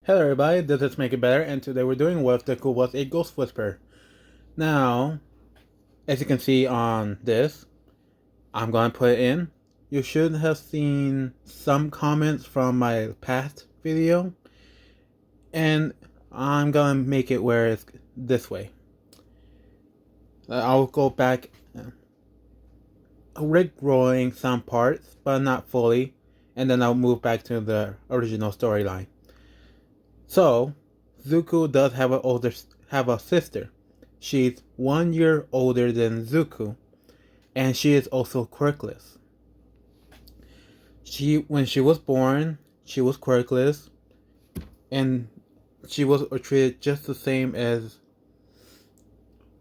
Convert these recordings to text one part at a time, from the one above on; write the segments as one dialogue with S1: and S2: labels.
S1: Hello everybody, this is Make It Better, and today we're doing What If Deku Was a Ghost Whisperer. Now, as you can see on this, I'm going to put it in. You should have seen some comments from my past video, and I'm going to make it where it's this way. I'll go back, Rick-rolling some parts, but not fully, and then I'll move back to the original storyline. So, Zuko does have a sister. She's 1 year older than Zuko, and she is also quirkless. When she was born, she was quirkless, and she was treated just the same as.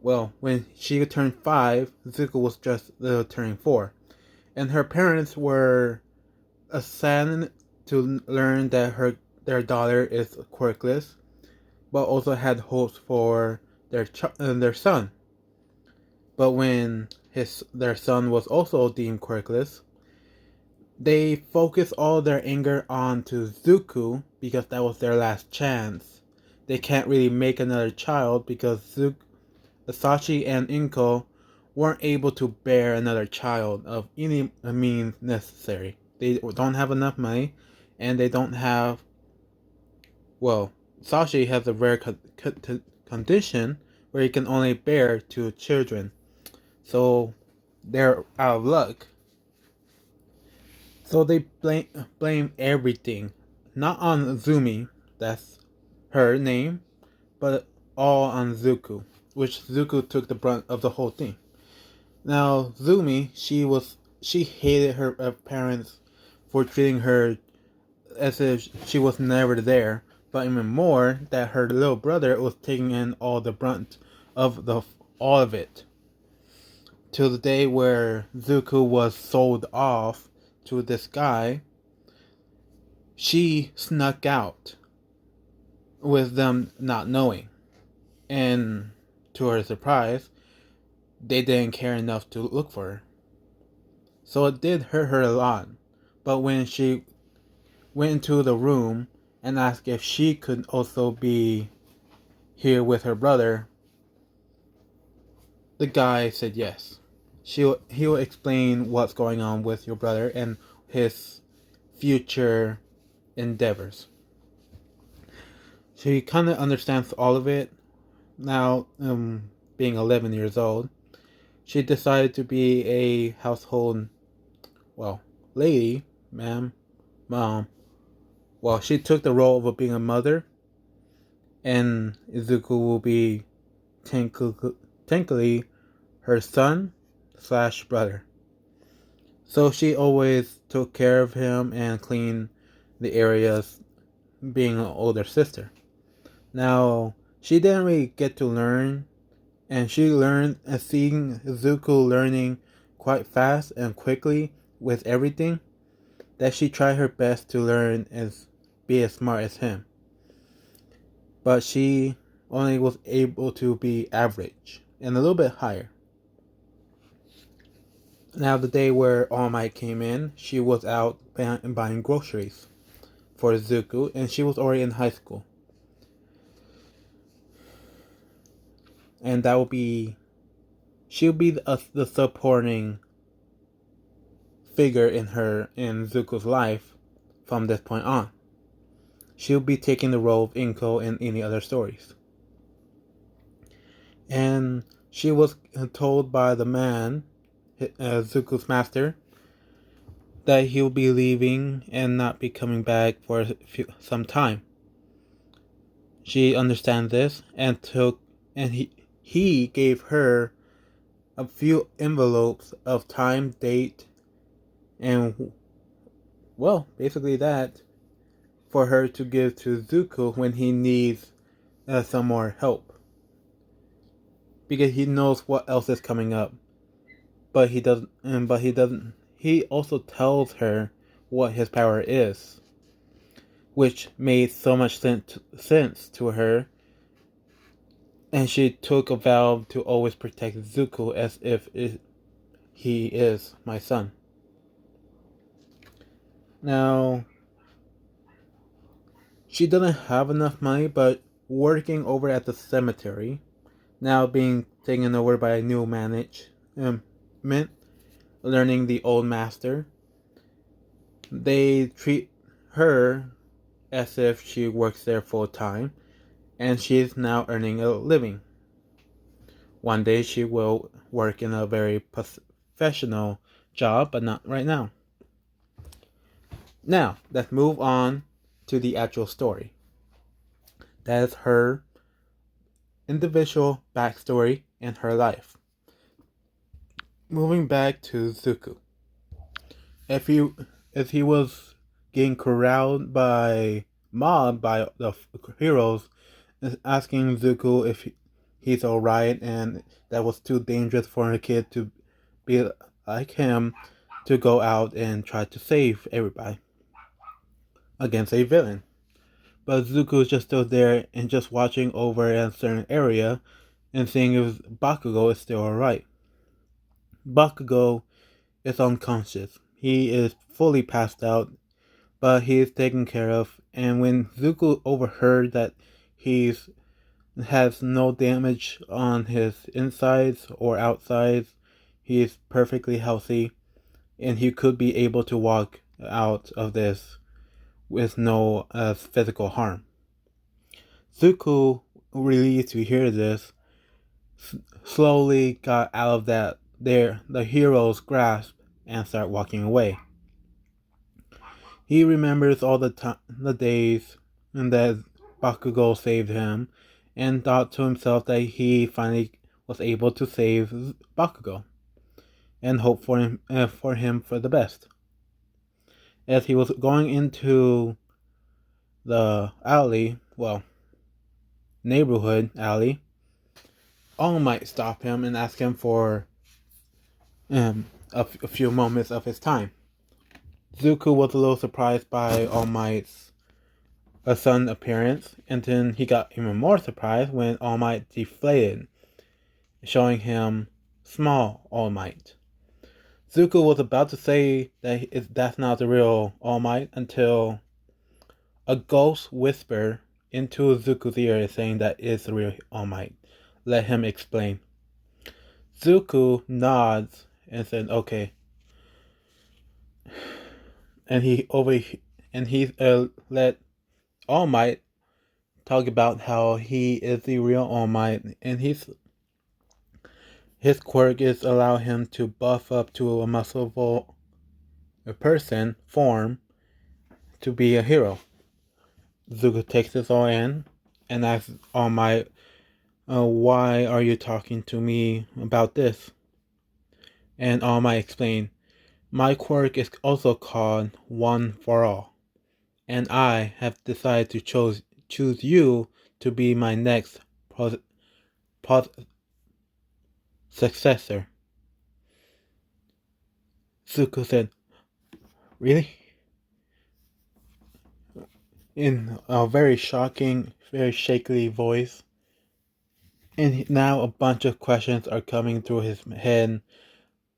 S1: Well, when she turned 5, Zuko was just turning 4, and her parents were saddened to learn that their daughter is quirkless, but also had hopes for their son. But when their son was also deemed quirkless, they focused all their anger onto Zuko because that was their last chance. They can't really make another child because Sashi and Inko weren't able to bear another child of any means necessary. They don't have enough money, and they don't have. Well, Sashi has a rare condition where he can only bear 2 children, so they're out of luck. So they blame everything, not on Zumi, that's her name, but all on Zuko, which Zuko took the brunt of the whole thing. Now Zumi, she hated her parents for treating her as if she was never there, but even more that her little brother was taking in all the brunt of all of it. Till the day where Zuko was sold off to this guy, she snuck out with them not knowing. And to her surprise, they didn't care enough to look for her. So it did hurt her a lot. But when she went into the room and asked if she could also be here with her brother, the guy said yes. He will explain what's going on with your brother and his future endeavors. She kind of understands all of it now. Being 11 years old, she decided to be a household, lady, mom. Well, she took the role of being a mother, and Izuku will be technically her son slash brother. So she always took care of him and cleaned the areas, being an older sister. Now, she didn't really get to learn, and she learned, and seeing Zuko learning quite fast and quickly with everything, that she tried her best to learn and be as smart as him. But she only was able to be average and a little bit higher. Now, the day where All Might came in, she was out buying groceries for Zuko, and she was already in high school. And she'll be the supporting figure in Zuko's life from this point on. She'll be taking the role of Inko in any other stories. And she was told by the man, Zuko's master, that he'll be leaving and not be coming back for some time. She understands this and he gave her a few envelopes of time, date, and basically that for her to give to Zuko when he needs some more help. Because he knows what else is coming up. But he doesn't. He also tells her what his power is, which made so much sense to her, and she took a vow to always protect Zuko as if he is my son. Now, She doesn't have enough money, but working over at the cemetery, now being taken over by a new management, learning the old master, they treat her as if she works there full time, and she is now earning a living. One day she will work in a very professional job, but not right now. Now, let's move on to the actual story. That is her individual backstory in her life. Moving back to Zuko. If he if he was getting corralled by mob by the heroes, asking Zuko if he's alright and that was too dangerous for a kid to be like him to go out and try to save everybody against a villain. But Zuko is just still there and just watching over a certain area and seeing if Bakugo is still alright. Bakugo is unconscious. He is fully passed out, but he is taken care of. And when Zuko overheard that he's has no damage on his insides or outsides, he is perfectly healthy, and he could be able to walk out of this with no physical harm. Zuko, relieved to hear this, slowly got out of the hero's grasp and started walking away. He remembers all the days and that Bakugo saved him, and thought to himself that he finally was able to save Bakugo, and hoped for him for the best. As he was going into the alley, well, neighborhood alley, All Might stop him and ask him for a few moments of his time. Zuko was a little surprised by All Might's sudden appearance, and then he got even more surprised when All Might deflated, showing him small All Might. Zuko was about to say that that's not the real All Might until a ghost whispered into Zuko's ear saying that is the real All Might. Let him explain. Zuko nods and said, "Okay," and he let All Might talk about how he is the real All Might, and his quirk is allow him to buff up to a muscleable person form to be a hero. Zuko takes this all in and asks All Might, "Why are you talking to me about this?" And All Might explained, "My quirk is also called One for All, and I have decided to choose you to be my next successor." Zuko said, "Really?" In a very shocking, very shakily voice. And now a bunch of questions are coming through his head,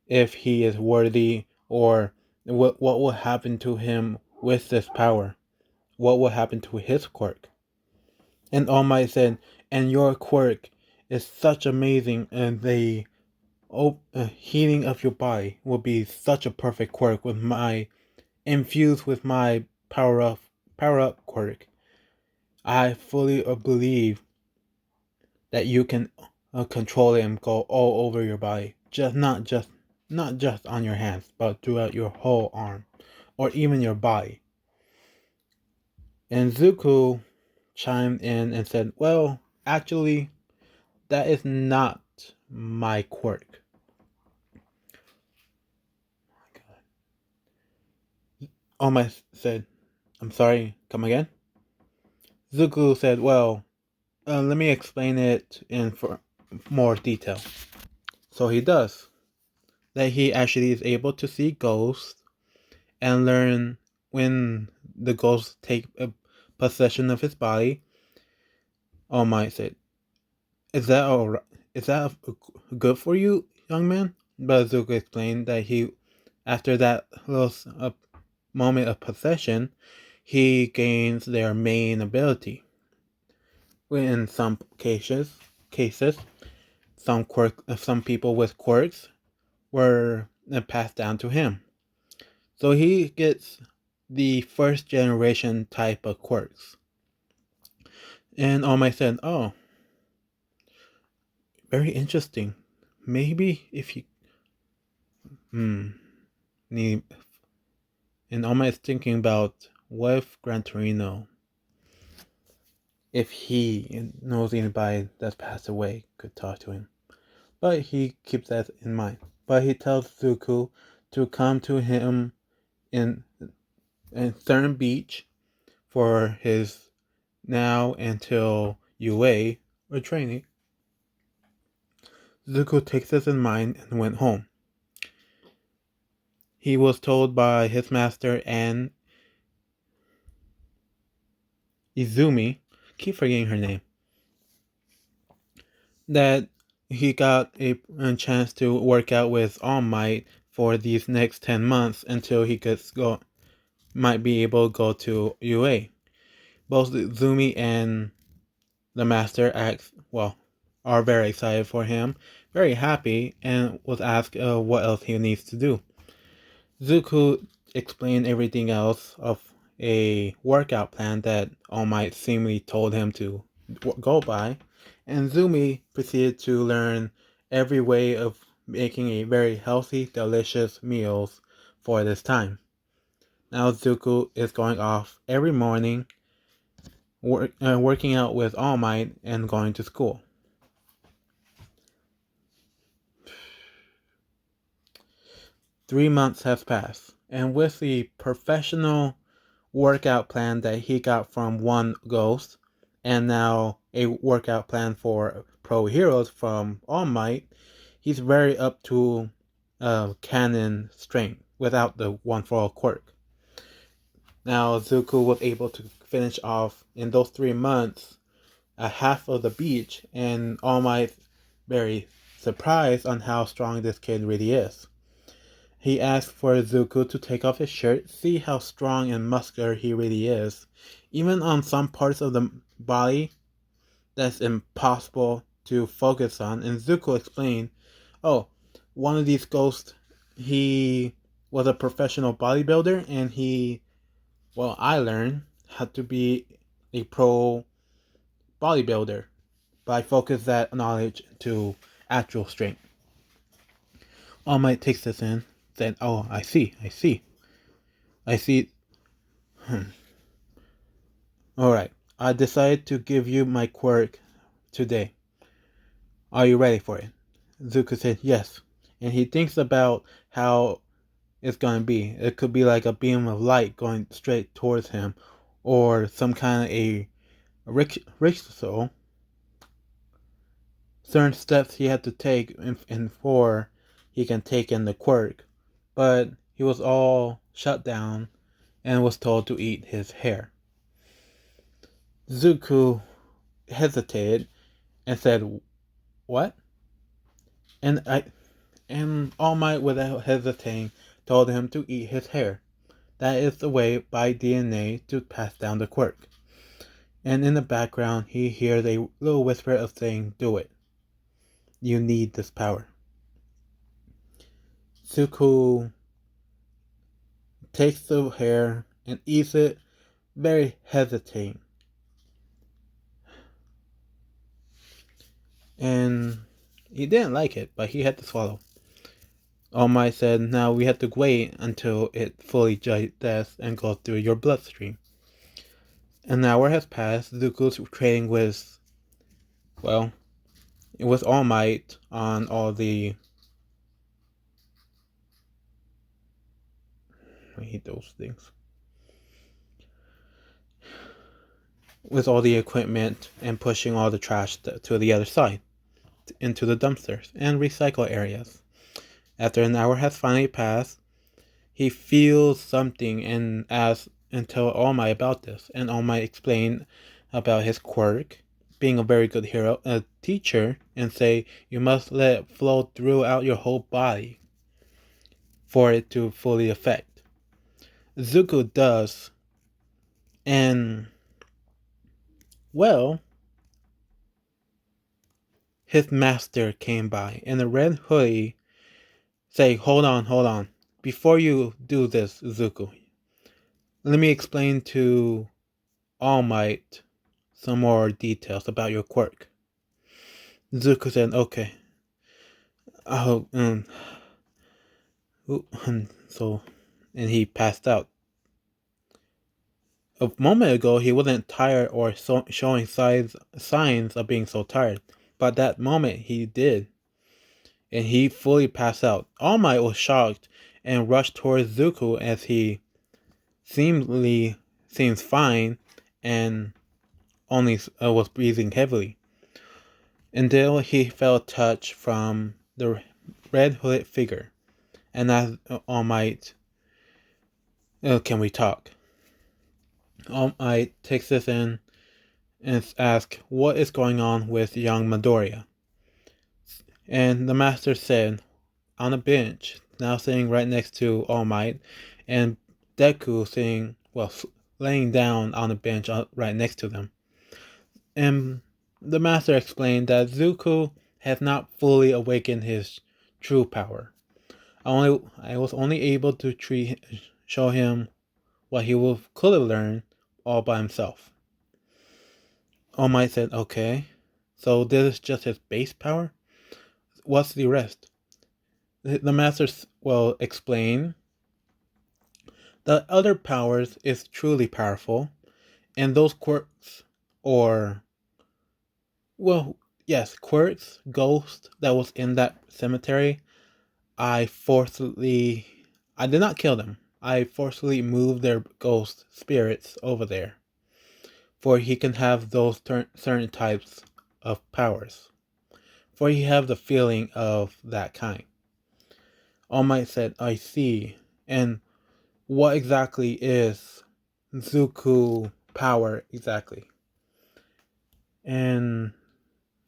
S1: if he is worthy, or what will happen to him with this power. What will happen to his quirk? And All Might said, "And your quirk is such amazing, and the healing of your body will be such a perfect quirk with my infused with my power up quirk. I fully believe that you can control it and go all over your body, not just on your hands, but throughout your whole arm, or even your body." And Zuko chimed in and said, "Well, actually, that is not my quirk." Oma said, "I'm sorry, come again?" Zuko said, "Well, let me explain it in for more detail." So he does. That he actually is able to see ghosts and learn when the ghosts take possession of his body. All Might said, "Is that all right? Is that good for you, young man?" But Zuko explained that after that little moment of possession, he gains their main ability. In some cases, some people with quirks were passed down to him. So he gets the first generation type of quirks. And All Might said, "Oh, very interesting. Maybe if you need." And All Might's thinking about what if Gran Torino, if he knows anybody that's passed away, could talk to him. But he keeps that in mind. But he tells Zuko to come to him in Stern Beach for his now until UA or training. Zuko takes this in mind and went home. He was told by his master and Izumi, keep forgetting her name, that he got a chance to work out with All Might for these next 10 months until he might be able to go to UA. Both Zumi and the master are very excited for him, very happy, and was asked what else he needs to do. Zuko explained everything else of a workout plan that All Might seemingly told him to go by, and Zumi proceeded to learn every way of making a very healthy, delicious meals for this time. Now Zuko is going off every morning, working out with All Might and going to school. Three months has passed, and with the professional workout plan that he got from one ghost, and now a workout plan for pro heroes from All Might, he's very up to canon strength without the one for all quirk. Now Zuko was able to finish off in those 3 months a half of the beach, and All Might very surprised on how strong this kid really is. He asked for Zuko to take off his shirt, see how strong and muscular he really is. Even on some parts of the body that's impossible to focus on. And Zuko explained, oh, one of these ghosts, he was a professional bodybuilder, and I learned how to be a pro bodybuilder, but I focus that knowledge to actual strength. All Might takes this in, said, oh, I see. Alright, I decided to give you my quirk today. Are you ready for it? Zuko said, yes. And he thinks about how it's going to be. It could be like a beam of light going straight towards him, or some kind of a rickshaw. Certain steps he had to take before he can take in the quirk. But he was all shut down and was told to eat his hair. Zuko hesitated and said, what? And All Might, without hesitating, told him to eat his hair. That is the way by DNA to pass down the quirk. And in the background, he hears a little whisper of saying, do it. You need this power. Zuko takes the hair and eats it, very hesitating. And he didn't like it, but he had to swallow. All Might said, now we have to wait until it fully digests and goes through your bloodstream. An hour has passed. Zuko's trading with All Might on all the... I hate those things. With all the equipment and pushing all the trash to the other side, into the dumpsters and recycle areas. After an hour has finally passed, he feels something and asks and tell All Might about this. And All Might explained about his quirk, being a very good hero, a teacher, and say you must let it flow throughout your whole body for it to fully affect. Zuko does And, well, his master came by, and the red hoodie say, hold on. Before you do this, Zuko, let me explain to All Might some more details about your quirk. Zuko said, okay. Oh, so, and he passed out. A moment ago, he wasn't tired or showing signs of being so tired, but that moment he did, and he fully passed out. All Might was shocked and rushed towards Zuko as he seemingly seems fine and only was breathing heavily until he felt a touch from the red hooded figure, and asked All Might, "Can we talk?" All Might takes this in and asks what is going on with young Midoriya. And the master said, on a bench, now sitting right next to All Might, and Deku sitting, well, laying down on a bench right next to them. And the master explained that Zuko has not fully awakened his true power. I was only able to show him what could have learned all by himself. All Might said, okay, so this is just his base power? What's the rest? The master will explain that other powers is truly powerful, and those quirks, or, well, yes, quirks, ghosts that was in that cemetery, I did not kill them. I forcibly moved their ghost spirits over there, for he can have those certain types of powers, for he have the feeling of that kind. All Might said, I see, and what exactly is Zuko power exactly? And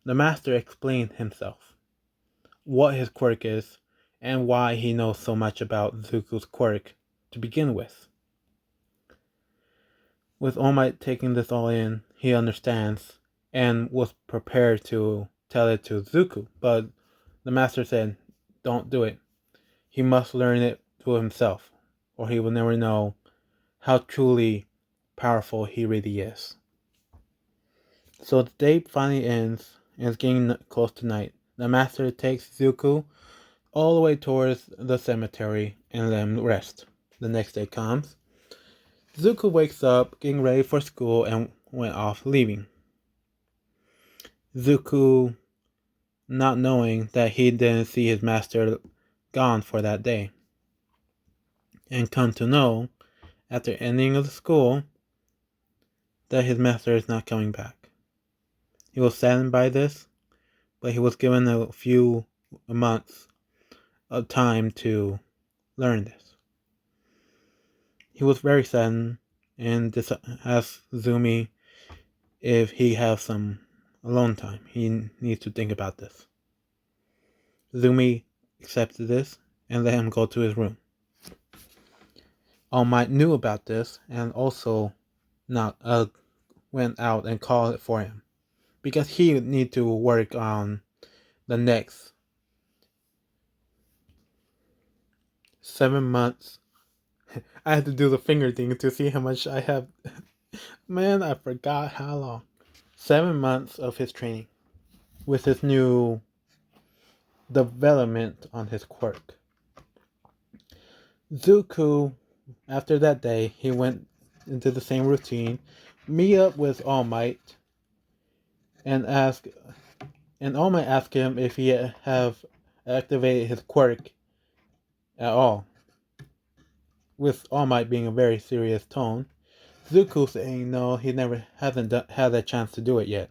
S1: the master explained himself, what his quirk is, and why he knows so much about Zuko's quirk to begin with. With All Might taking this all in, he understands and was prepared to tell it to Zuko, but the master said, don't do it. He must learn it to himself, or he will never know how truly powerful he really is. So the day finally ends, and it's getting close to night. The master takes Zuko all the way towards the cemetery and let him rest. The next day comes. Zuko wakes up, getting ready for school, and went off leaving. Zuko, not knowing that he didn't see his master gone for that day. And come to know, after ending of the school, that his master is not coming back. He was saddened by this, but he was given a few months of time to learn this. He was very saddened and asked Zumi if he has some alone time. He needs to think about this. Zumi accepted this and let him go to his room. All Might knew about this and also not went out and called it for him because he would need to work on the next 7 months. I had to do the finger thing to see how much I have. Man, I forgot how long. 7 months of his training with his new development on his quirk. Zuko, after that day, he went into the same routine, meet up with All Might, and All Might asked him if he have activated his quirk at all. With All Might being a very serious tone, Zuko saying no, he never hasn't had that chance to do it yet.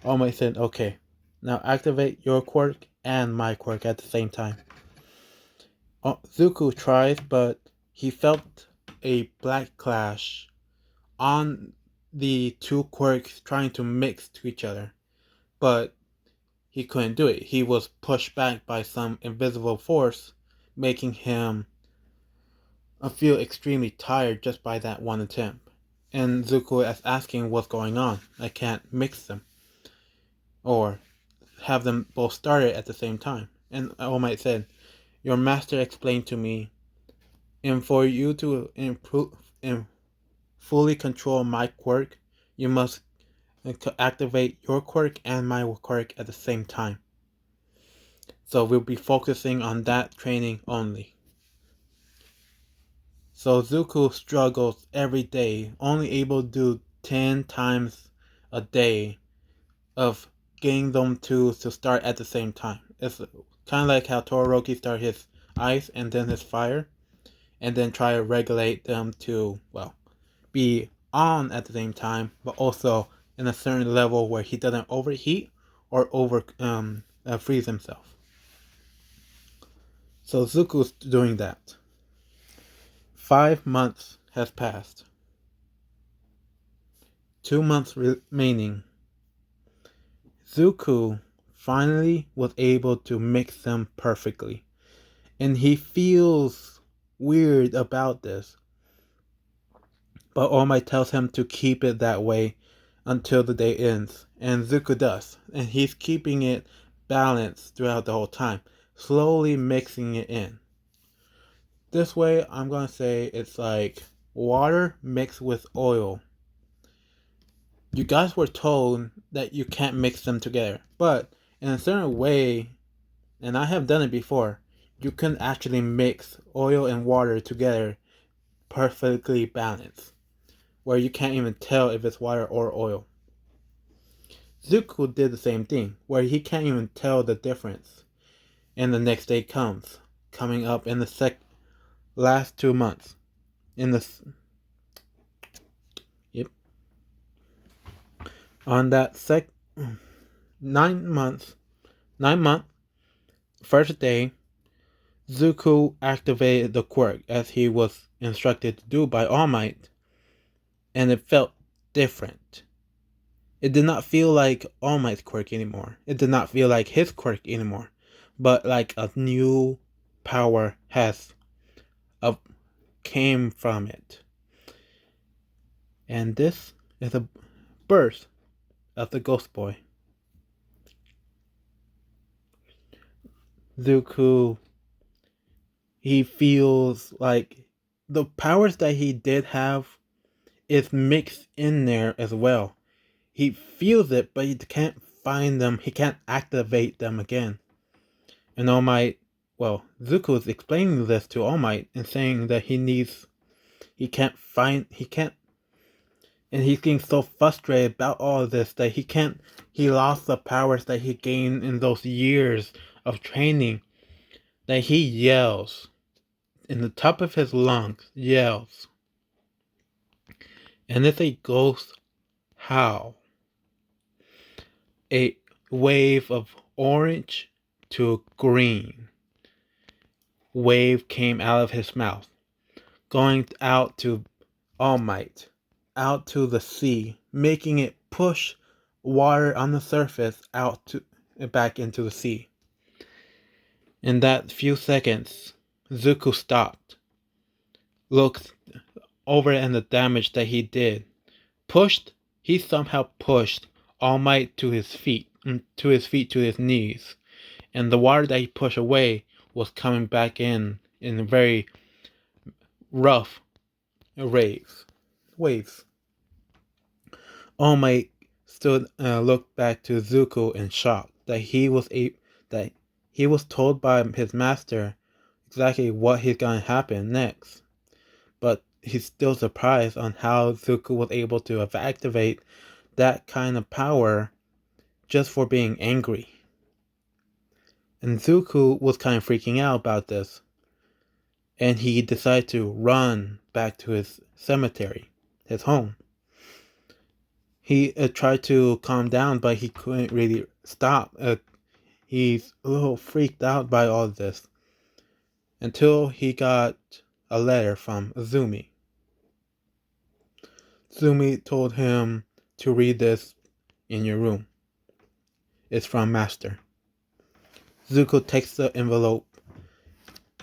S1: All Might said, okay, now activate your quirk and my quirk at the same time. Zuko tries, but he felt a black clash on the two quirks trying to mix to each other. But he couldn't do it. He was pushed back by some invisible force, making him feel extremely tired just by that one attempt. And Zuko is asking what's going on. I can't mix them or have them both started at the same time. And All Might said, "Your master explained to me, and for you to improve and fully control my quirk, you must activate your quirk and my quirk at the same time. So we'll be focusing on that training only." So Zuko struggles every day, only able to do 10 times a day of getting them to start at the same time. It's kind of like how Todoroki started his ice and then his fire, and then try to regulate them to, well, be on at the same time, but also in a certain level where he doesn't overheat or freeze himself. So Zuko's doing that. 5 months has passed. 2 months remaining. Zuko finally was able to mix them perfectly, and he feels weird about this. But All Might tells him to keep it that way until the day ends, and Zuko does, and he's keeping it balanced throughout the whole time, slowly mixing it in. This way, I'm gonna say it's like water mixed with oil. You guys were told that you can't mix them together, but in a certain way, and I have done it before, you can actually mix oil and water together perfectly balanced, where you can't even tell if it's water or oil. Zuko did the same thing, where he can't even tell the difference. And the next day coming up in the last 2 months. In the Yep. On that 9 months, 9 month first day, Zuko activated the quirk as he was instructed to do by All Might, and it felt different. It did not feel like All Might's quirk anymore. It did not feel like his quirk anymore, but like a new power came from it. And this is a birth of the Ghost Boy. Zuko, he feels like the powers that he did have is mixed in there as well. He feels it, but he can't find them. He can't activate them again. And All Might, well, Zuko is explaining this to All Might and saying that he can't, and he's getting so frustrated about all of this that he lost the powers that he gained in those years of training, that he yells in the top of his lungs, yells. And it's a ghost howl. A wave of orange to green wave came out of his mouth, going out to All Might, out to the sea, making it push water on the surface back into the sea. In that few seconds, Zuko stopped, looked over at the damage that he did. He somehow pushed All Might to his feet, to his knees, and the water that he pushed away was coming back in very rough waves. All Might looked back to Zuko in shock that he was told by his master exactly what is going to happen next. But he's still surprised on how Zuko was able to activate that kind of power just for being angry. And Zuko was kind of freaking out about this. And he decided to run back to his cemetery, his home. He tried to calm down, but he couldn't really stop. He's a little freaked out by all this. Until he got a letter from Azumi. Azumi told him to read this in your room. It's from Master. Zuko takes the envelope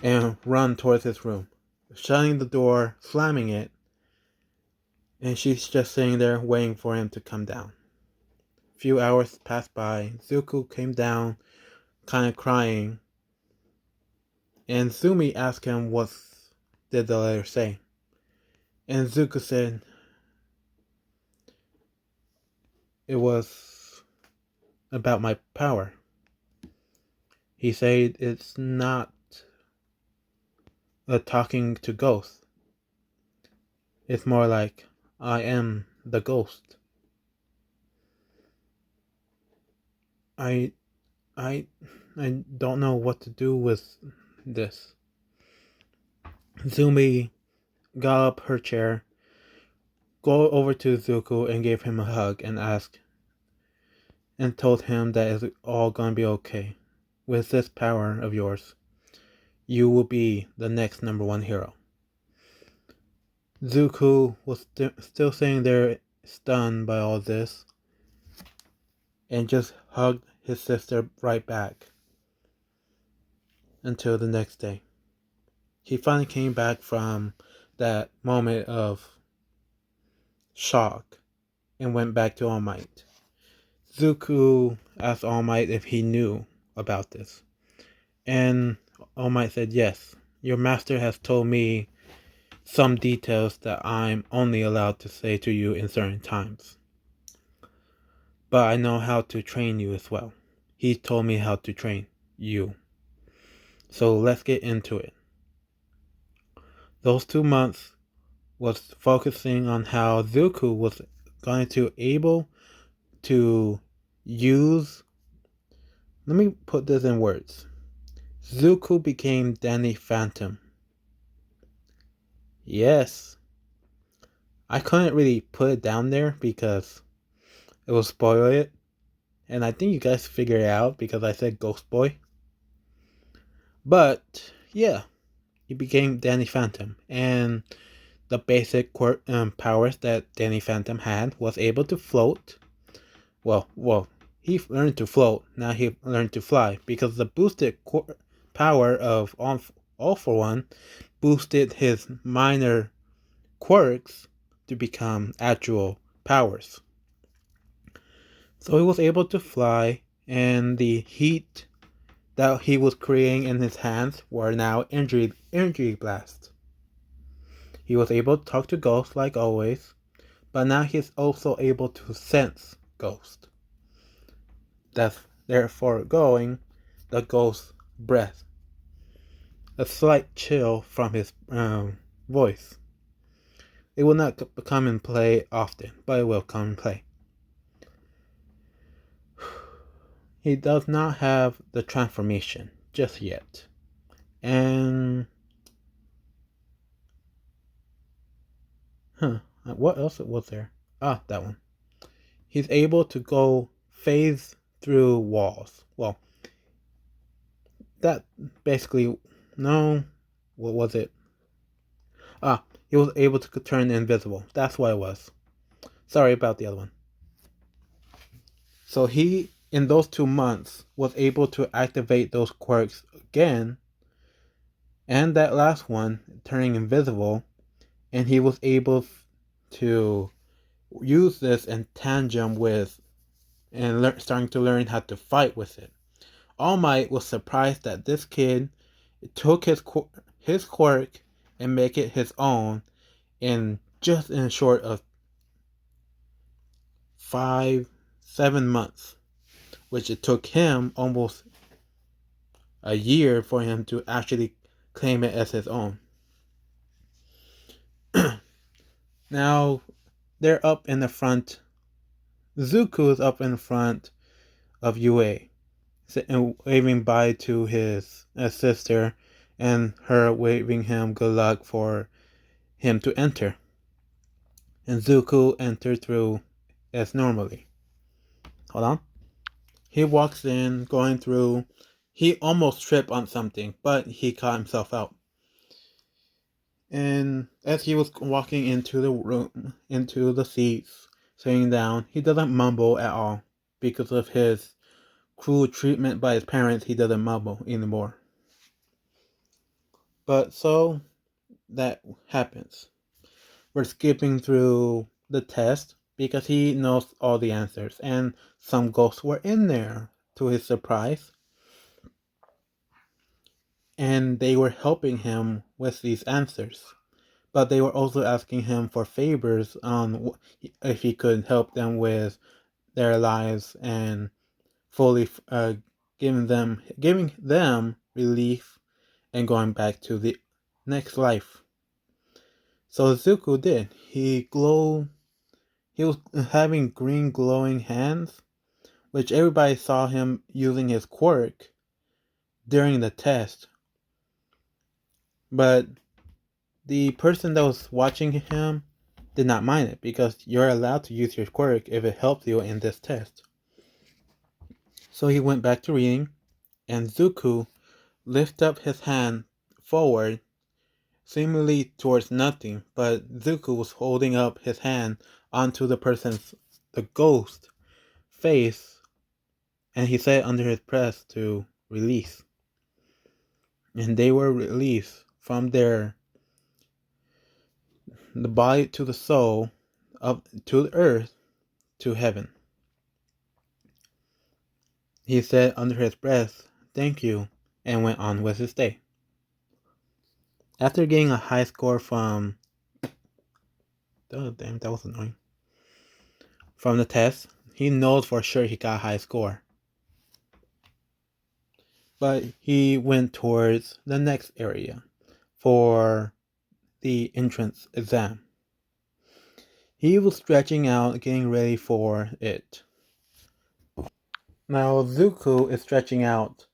S1: and runs towards his room, shutting the door, slamming it. And she's just sitting there waiting for him to come down. A few hours passed by. Zuko came down, kind of crying, and Zumi asked him what did the letter say. And Zuko said it was about my power. He said it's not a talking to ghosts. It's more like I am the ghost. I I I don't know what to do with this. Zumi got up her chair, go over to Zuko and gave him a hug and asked and told him that it's all gonna be okay. With this power of yours, you will be the next number one hero. Zuko was still sitting there stunned by all this and just hugged his sister right back until the next day. He finally came back from that moment of shock and went back to All Might. Zuko asked All Might if he knew about this. And All Might said, yes, your master has told me some details that I'm only allowed to say to you in certain times. But I know how to train you as well. He told me how to train you. So let's get into it. Those 2 months was focusing on how Zuko was going to able to use. Let me put this in words. Zuko became Danny Phantom. Yes. I couldn't really put it down there because it will spoil it. And I think you guys figured it out because I said Ghost Boy. But yeah, he became Danny Phantom. And the basic powers that Danny Phantom had was able to float. Well, he learned to float. Now he learned to fly because the boosted power of All for One boosted his minor quirks to become actual powers. So he was able to fly, and the heat that he was creating in his hands were now energy blasts. He was able to talk to ghosts like always, but now he's also able to sense ghosts. That's therefore going the ghost breath. A slight chill from his voice. It will not come in play often, but it will come in play. He does not have the transformation just yet. And what else was there? Ah, that one. He's able to go phase through walls. Well, that basically no. What was it? Ah, he was able to turn invisible. That's what it was. Sorry about the other one. So he, in those 2 months, was able to activate those quirks again. And that last one, turning invisible, and he was able to use this in tandem with and starting to learn how to fight with it. All Might was surprised that this kid took his quirk and make it his own in just in short of 7 months, which it took him almost a year for him to actually claim it as his own. Now they're up in the front. Zuko is up in front of UA, and waving bye to his sister, and her waving him good luck for him to enter. And Zuko entered through as normally. Hold on. He walks in, going through. He almost tripped on something, but he caught himself out. And as he was walking into the room, into the seats, sitting down, he doesn't mumble at all. Because of his cruel treatment by his parents, he doesn't mumble anymore. But so that happens. for skipping through the test because he knows all the answers, and some ghosts were in there to his surprise, and they were helping him with these answers. But they were also asking him for favors on if he could help them with their lives and fully giving them relief and going back to the next life. So Zuko did. He was having green glowing hands, which everybody saw him using his quirk during the test. But the person that was watching him did not mind it because you're allowed to use your quirk if it helps you in this test. So he went back to reading, and Zuko lifted up his hand forward, seemingly towards nothing, but Zuko was holding up his hand onto the ghost face, and he said under his breath to release. And they were released from the body to the soul, up to the earth, to heaven. He said under his breath, "Thank you," and went on with his day. After getting a high score oh damn, that was annoying. From the test, he knows for sure he got a high score. But he went towards the next area for the entrance exam. He was stretching out, getting ready for it. Now Zuko is stretching out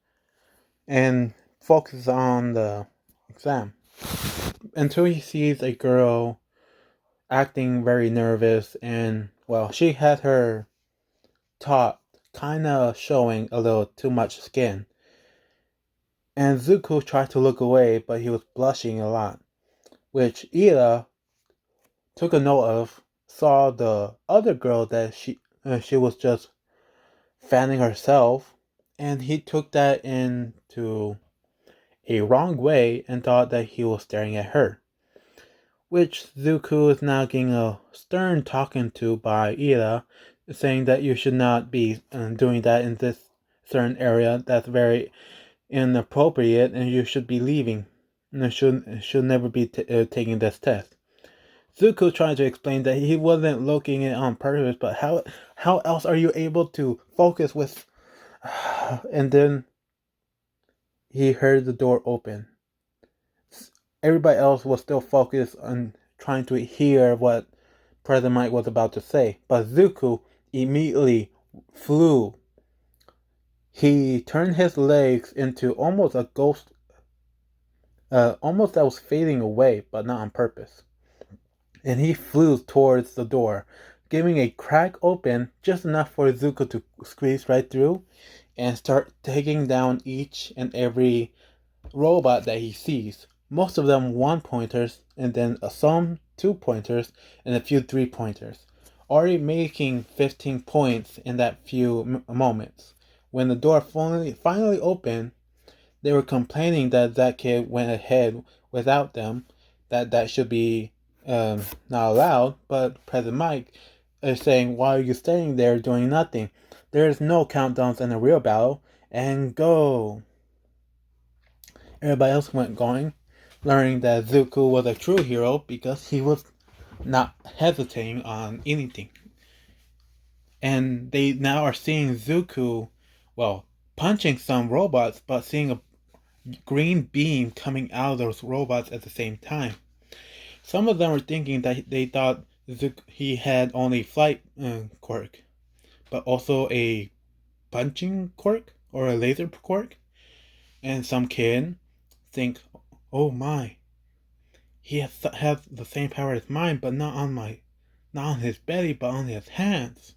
S1: and focuses on the exam until he sees a girl acting very nervous, and well, she had her top kind of showing a little too much skin. And Zuko tried to look away, but he was blushing a lot, which Ida took a note of, saw the other girl that she was just fanning herself, and he took that into a wrong way and thought that he was staring at her. Which Zuko is now getting a stern talking to by Ida, saying that you should not be doing that in this certain area. That's very inappropriate, and you should be leaving. And should never be taking this test. Zuko tried to explain that he wasn't looking it on purpose, but how else are you able to focus with? And then he heard the door open. Everybody else was still focused on trying to hear what President Mike was about to say, but Zuko immediately flew. He turned his legs into almost a ghost, almost that was fading away, but not on purpose. And he flew towards the door, giving a crack open just enough for Zuko to squeeze right through and start taking down each and every robot that he sees. Most of them 1-pointers, and then some 2-pointers, and a few 3-pointers. Already making 15 points in that few moments. When the door finally opened, they were complaining that kid went ahead without them, that should be not allowed. But President Mike is saying, "Why are you standing there doing nothing? There is no countdowns in a real battle, and go." Everybody else went going, learning that Zuko was a true hero because he was not hesitating on anything. And they now are seeing Zuko, well, punching some robots, but seeing a green beam coming out of those robots at the same time. Some of them were thinking that they thought he had only flight quirk, but also a punching quirk or a laser quirk. And some kid think, "Oh my, he has the same power as mine, but not on his belly, but on his hands."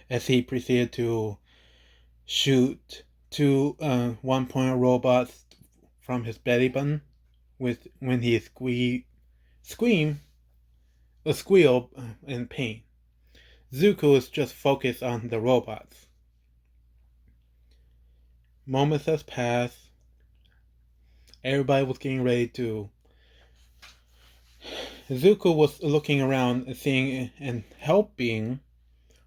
S1: As he proceeded to shoot two 1-point robots from his belly button, with when he squeal in pain. Zuko is just focused on the robots. Moments has passed. Everybody was getting ready to Zuko was looking around and seeing and helping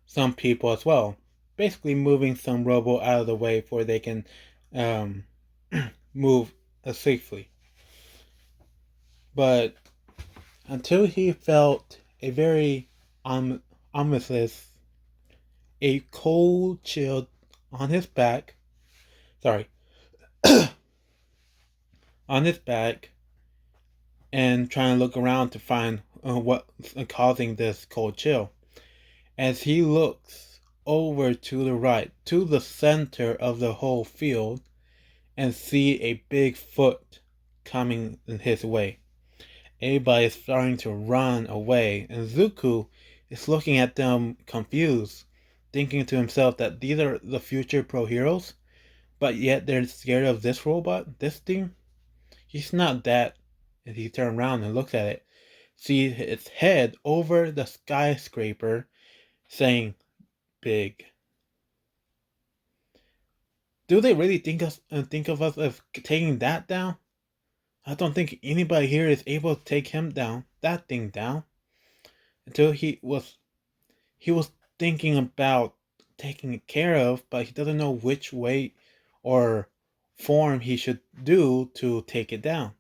S1: some people as well. Basically moving some rubble out of the way for they can um, move safely. But until he felt a very ominous, a cold chill on his back, sorry, on his back, and trying to look around to find what's causing this cold chill. As he looks over to the right, to the center of the whole field, and see a big foot coming in his way. Everybody is starting to run away, and Zuko is looking at them confused, thinking to himself that these are the future pro heroes, but yet they're scared of this robot, this thing. He's not that. And he turns around and looks at it, sees its head over the skyscraper, saying, "Big." Do they really think of us as taking that down? I don't think anybody here is able to take him down, that thing down, until he was thinking about taking it care of, but he doesn't know which way or form he should do to take it down,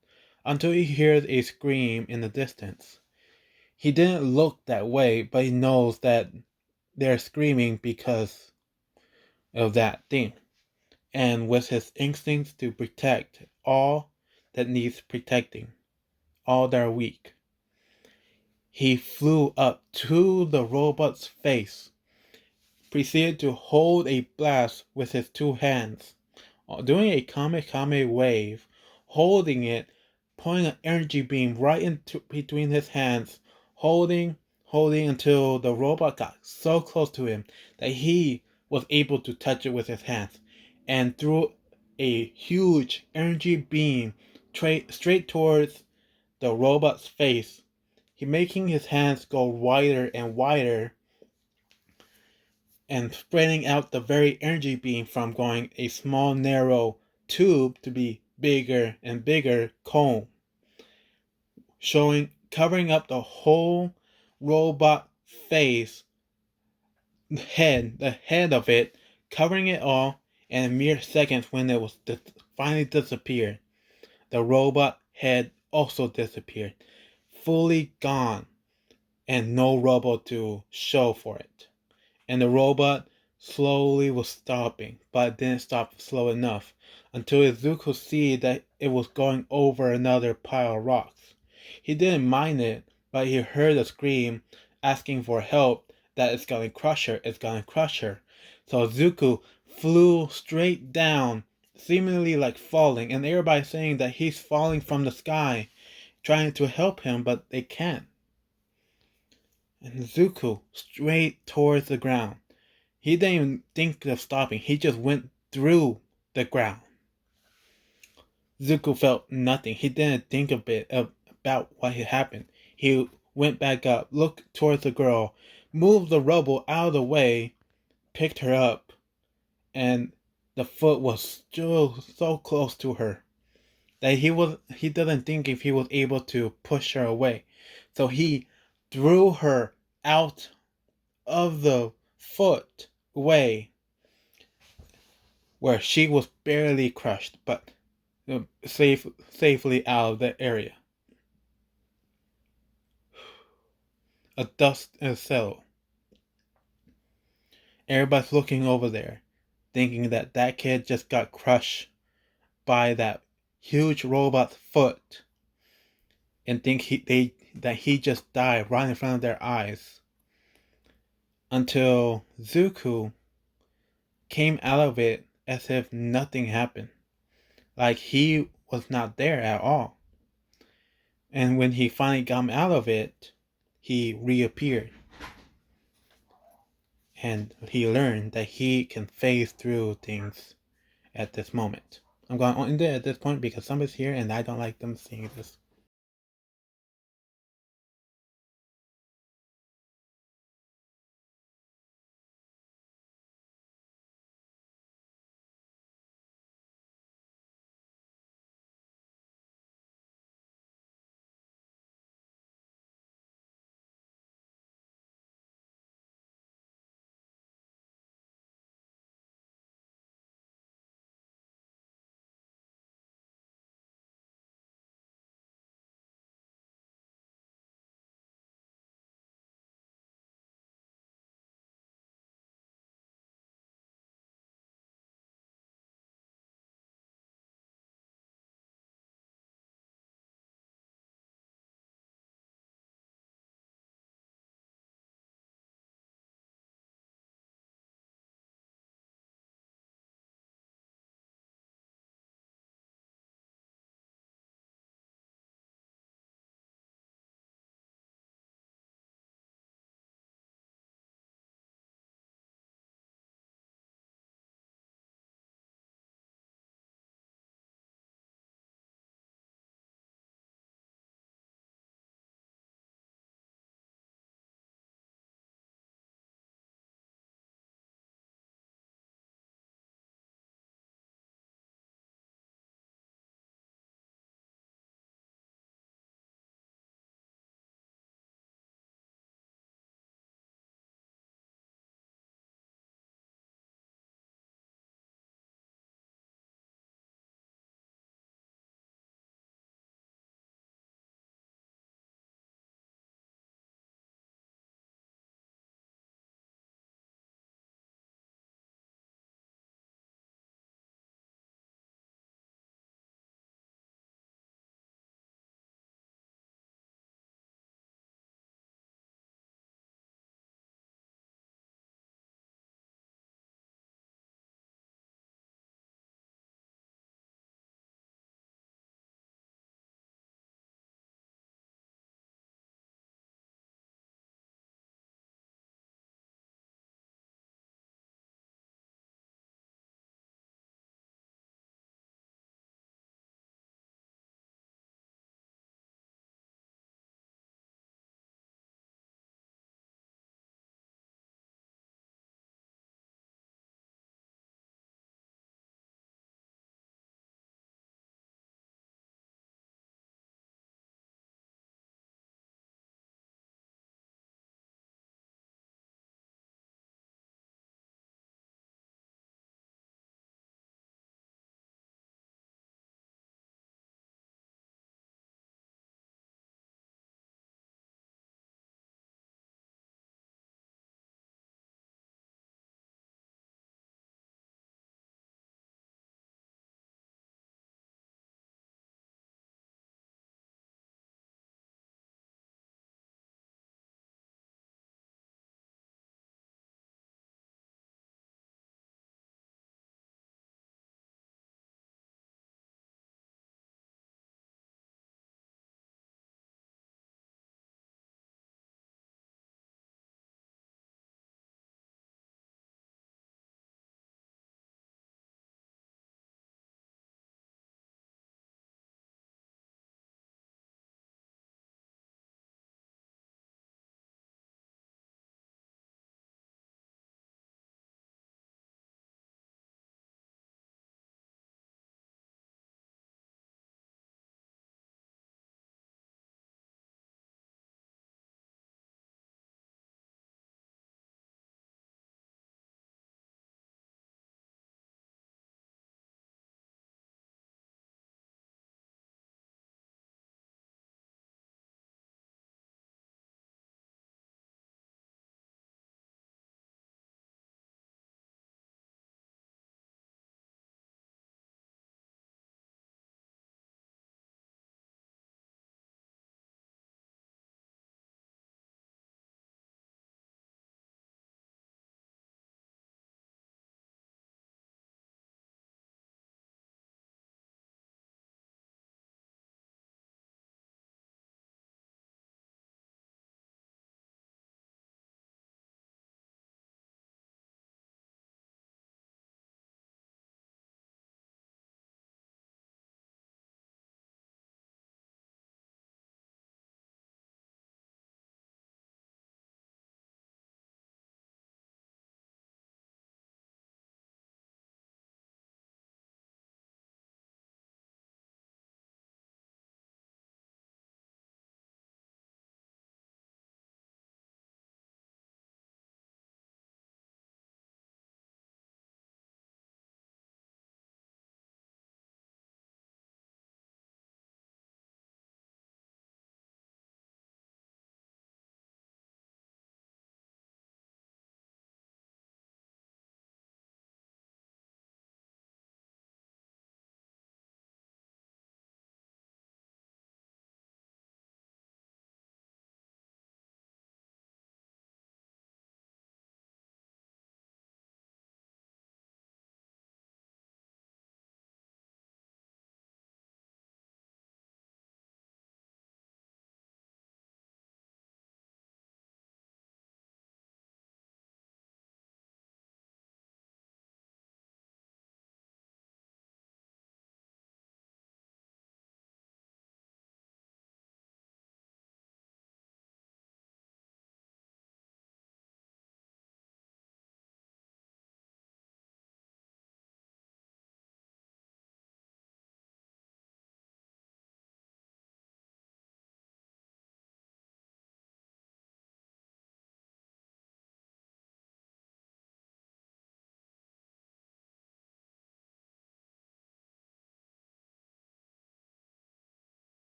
S1: until he hears a scream in the distance. He didn't look that way, but he knows that they're screaming because of that thing. And with his instincts to protect all that needs protecting, all that are weak, he flew up to the robot's face, proceeded to hold a blast with his two hands, doing a Kamehame wave, holding it, pulling an energy beam right into between his hands, holding until the robot got so close to him that he was able to touch it with his hands, and threw a huge energy beam straight towards the robot's face. He making his hands go wider and wider, and spreading out the very energy beam from going a small narrow tube to be bigger and bigger cone, covering up the whole robot face, the head of it, covering it all in a mere seconds. When it was finally disappeared, the robot head also disappeared, fully gone, and no rubble to show for it. And the robot slowly was stopping, but it didn't stop slow enough until Izuku could see that it was going over another pile of rocks. He didn't mind it, but he heard a scream asking for help, that it's gonna crush her, it's gonna crush her. So Zuko flew straight down, seemingly like falling, and everybody saying that he's falling from the sky, trying to help him, but they can't. And Zuko straight towards the ground. He didn't even think of stopping. He just went through the ground. Zuko felt nothing. He didn't think about what had happened. He went back up, looked towards the girl, moved the rubble out of the way, picked her up, and the foot was still so close to her that he didn't think if he was able to push her away. So he threw her out of the foot way, where she was barely crushed, but safely out of the area. A dust settled. Everybody's looking over there, thinking that that kid just got crushed by that huge robot's foot, and that he just died right in front of their eyes. Until Zuko came out of it as if nothing happened, like he was not there at all. And when he finally got out of it, he reappeared. And he learned that he can phase through things at this moment. I'm going to end it at this point because somebody's here and I don't like them seeing this.